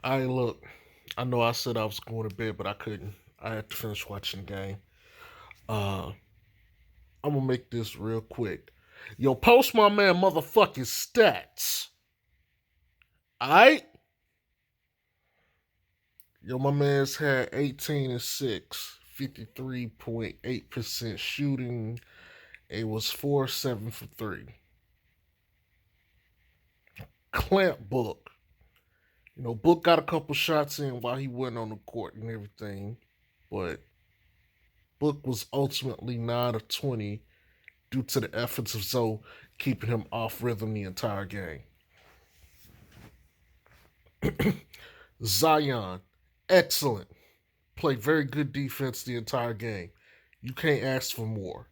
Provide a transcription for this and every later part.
I look. I know I said I was going to bed, but I couldn't. I had to finish watching the game. Uh, I'm gonna make this real quick. Yo, post my man motherfucking stats. Alright? Yo, my man's had 18 and 6, 53.8% shooting. It was 4-7 for 3. Clamp Book. Book got a couple shots in while he went on the court and everything, but Book was ultimately 9 of 20 due to the efforts of Zoe keeping him off rhythm the entire game. Zion, excellent. Played very good defense the entire game. You can't ask for more.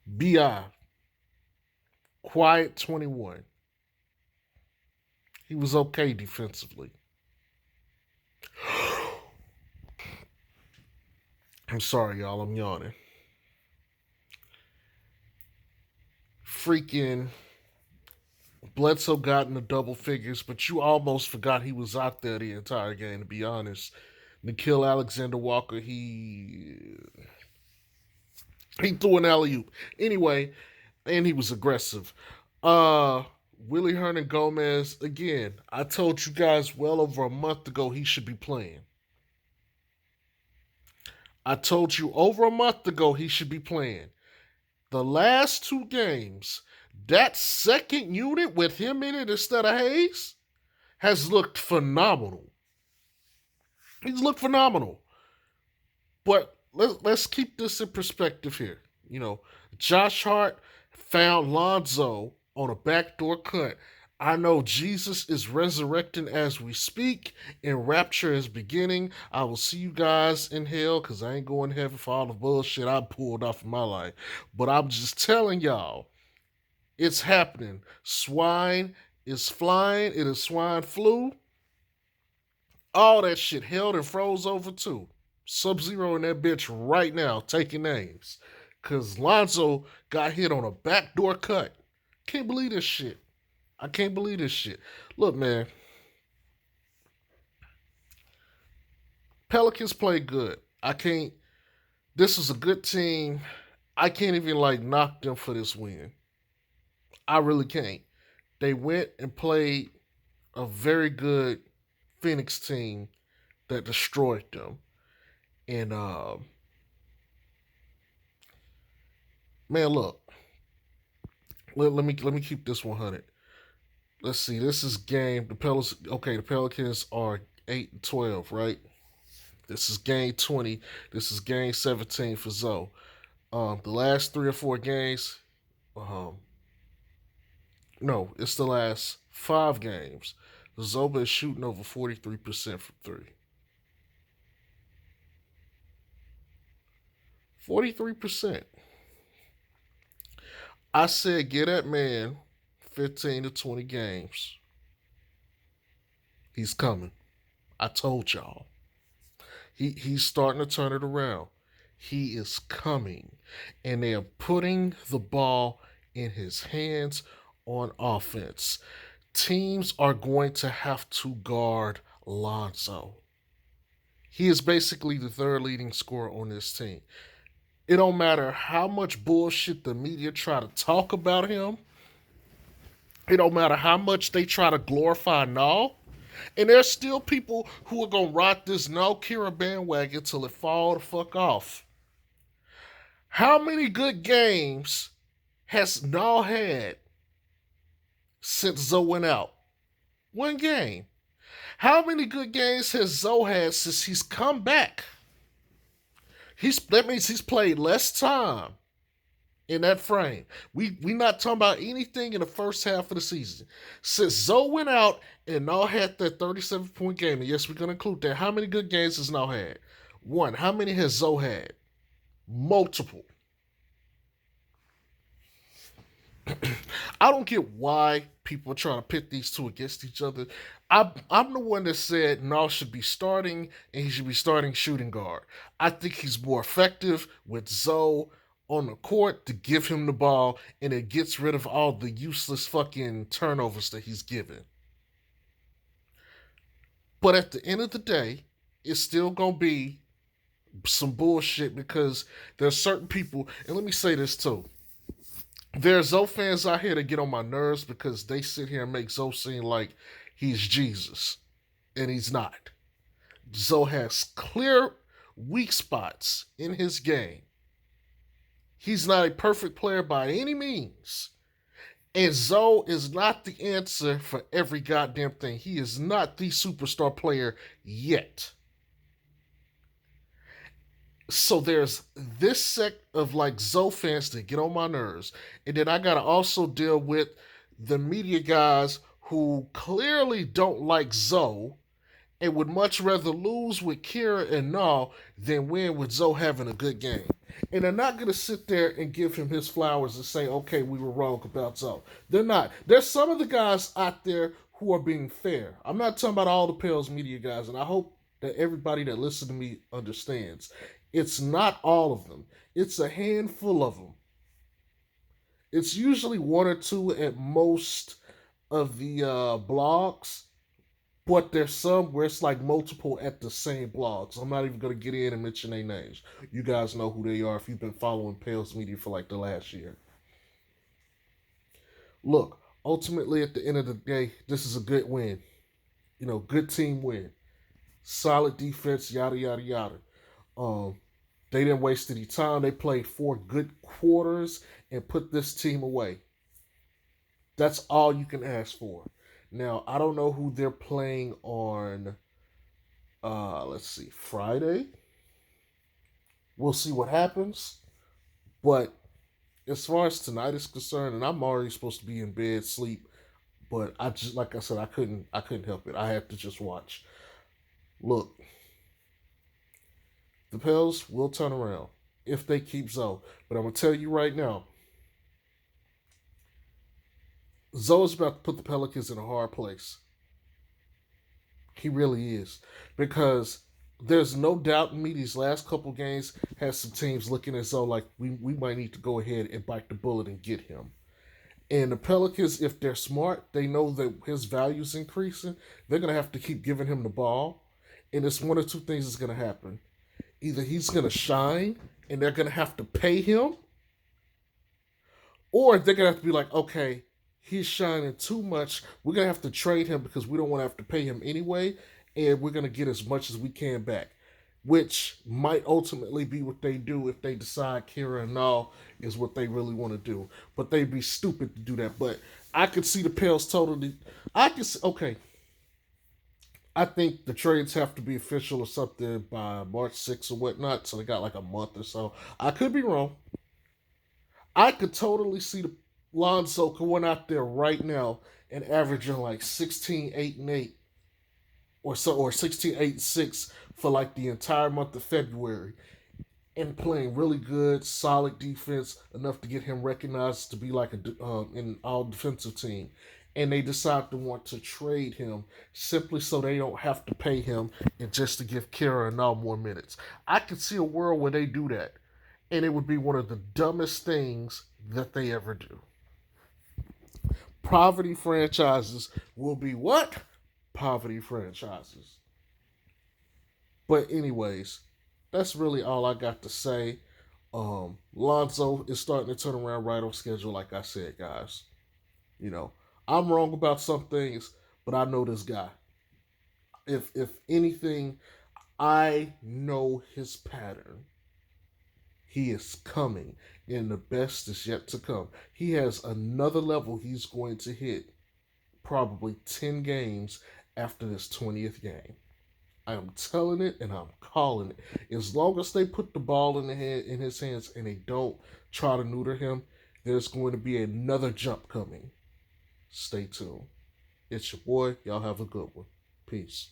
BI, quiet 21. He was okay defensively. I'm sorry, y'all. I'm yawning. Freaking Bledsoe got in the double figures, but you almost forgot he was out there the entire game, to be honest. Nikhil Alexander Walker, he threw an alley oop. Anyway, and he was aggressive. Uh Willie Hernan Gomez, again, I told you guys well over a month ago he should be playing. I told you over a month ago he should be playing. The last two games, that second unit with him in it instead of Hayes has looked phenomenal. He's looked phenomenal. But let's keep this in perspective here. Josh Hart found Lonzo on a backdoor cut. I know Jesus is resurrecting as we speak, and rapture is beginning. I will see you guys in hell because I ain't going to heaven for all the bullshit I pulled off in my life. But I'm just telling y'all, it's happening. Swine is flying. It is swine flu. All that shit held and froze over too. Sub Zero in that bitch right now taking names. Cause Lonzo got hit on a backdoor cut. Can't believe this shit. I can't believe this shit. Look, man, Pelicans play good. I can't. This is a good team. I can't even knock them for this win. I really can't. They went and played a very good Phoenix team that destroyed them. And man, look, let me keep this 100. Let's see. This is game. The Pelicans. Okay, the Pelicans are 8-12, right? This is game 20. This is game 17 for Zoe. The last 3 or 4 games. Um, no, it's the last 5 games. Zoe is shooting over 43% from three. 43%. I said, get that man 15 to 20 games. He's coming. I told y'all. He's starting to turn it around. He is coming. And they are putting the ball in his hands on offense. Teams are going to have to guard Lonzo. He is basically the third leading scorer on this team. It don't matter how much bullshit the media try to talk about him. It don't matter how much they try to glorify Nall. And there's still people who are gonna ride this no Kira bandwagon till it fall the fuck off. How many good games has Nall had since Zoe went out? One game. How many good games has Zoe had since he's come back? That means he's played less time in that frame. We not talking about anything in the first half of the season. Since Zoe went out and Nall had that 37-point game, and yes, we're gonna include that. How many good games has Nall had? One. How many has Zoe had? Multiple. I don't get why people are trying to pit these two against each other. I'm the one that said Nall should be starting and he should be starting shooting guard. I think he's more effective with Zoe on the court to give him the ball, and it gets rid of all the useless fucking turnovers that he's given. But at the end of the day, it's still gonna be some bullshit because there's certain people, and let me say this too. There's Zoe fans out here that get on my nerves because they sit here and make Zoe seem like he's Jesus, and he's not. Zoe has clear weak spots in his game. He's not a perfect player by any means. And Zoe is not the answer for every goddamn thing. He is not the superstar player yet. So there's this sect of like Zoe fans that get on my nerves. And then I gotta also deal with the media guys who clearly don't like Zoe and would much rather lose with Kira and Nall than win with Zoe having a good game. And they're not going to sit there and give him his flowers and say, okay, we were wrong about Zoe. They're not. There's some of the guys out there who are being fair. I'm not talking about all the Pels media guys, and I hope that everybody that listens to me understands. It's not all of them. It's a handful of them. It's usually one or two at most of the blogs, but there's some where it's like multiple at the same blog. So I'm not even going to get in and mention their names. You guys know who they are if you've been following Pales Media for like the last year. Look, ultimately at the end of the day, this is a good win. You know, good team win. Solid defense, yada, yada, yada. Um, they didn't waste any time. They played 4 good quarters and put this team away. That's all you can ask for. Now, I don't know who they're playing on let's see, Friday. We'll see what happens. But as far as tonight is concerned, and I'm already supposed to be in bed, sleep, but I just like I said, I couldn't help it. I had to just watch. Look, the Pels will turn around if they keep Zoe. But I'm gonna tell you right now, Zoe's about to put the Pelicans in a hard place. He really is. Because there's no doubt in me these last couple games has some teams looking as though like we might need to go ahead and bite the bullet and get him. And the Pelicans, if they're smart, they know that his value's increasing. They're gonna have to keep giving him the ball. And it's one or two things that's gonna happen. Either he's gonna shine and they're gonna have to pay him, or they're gonna have to be like, okay, he's shining too much. We're gonna have to trade him because we don't want to have to pay him anyway, and we're gonna get as much as we can back. Which might ultimately be what they do if they decide Kira and all is what they really want to do. But they'd be stupid to do that. But I could see the Pels totally. I could see, okay. I think the trades have to be official or something by March 6th or whatnot. So they got like a month or so. I could be wrong. I could totally see the Lonzo going out there right now and averaging like 16, 8, and 8 or so, or 16, 8, and 6 for like the entire month of February and playing really good, solid defense enough to get him recognized to be like an all defensive team. And they decide to want to trade him simply so they don't have to pay him and just to give Kara and all more minutes. I could see a world where they do that, and it would be one of the dumbest things that they ever do. Poverty franchises will be what? Poverty franchises. But anyways, that's really all I got to say. Lonzo is starting to turn around right on schedule, like I said, guys. You know, I'm wrong about some things, but I know this guy. If anything, I know his pattern. He is coming, and the best is yet to come. He has another level he's going to hit, probably 10 games after this 20th game. I am telling it and I'm calling it. As long as they put the ball in his hands and they don't try to neuter him, there's going to be another jump coming. Stay tuned. It's your boy. Y'all have a good one. Peace.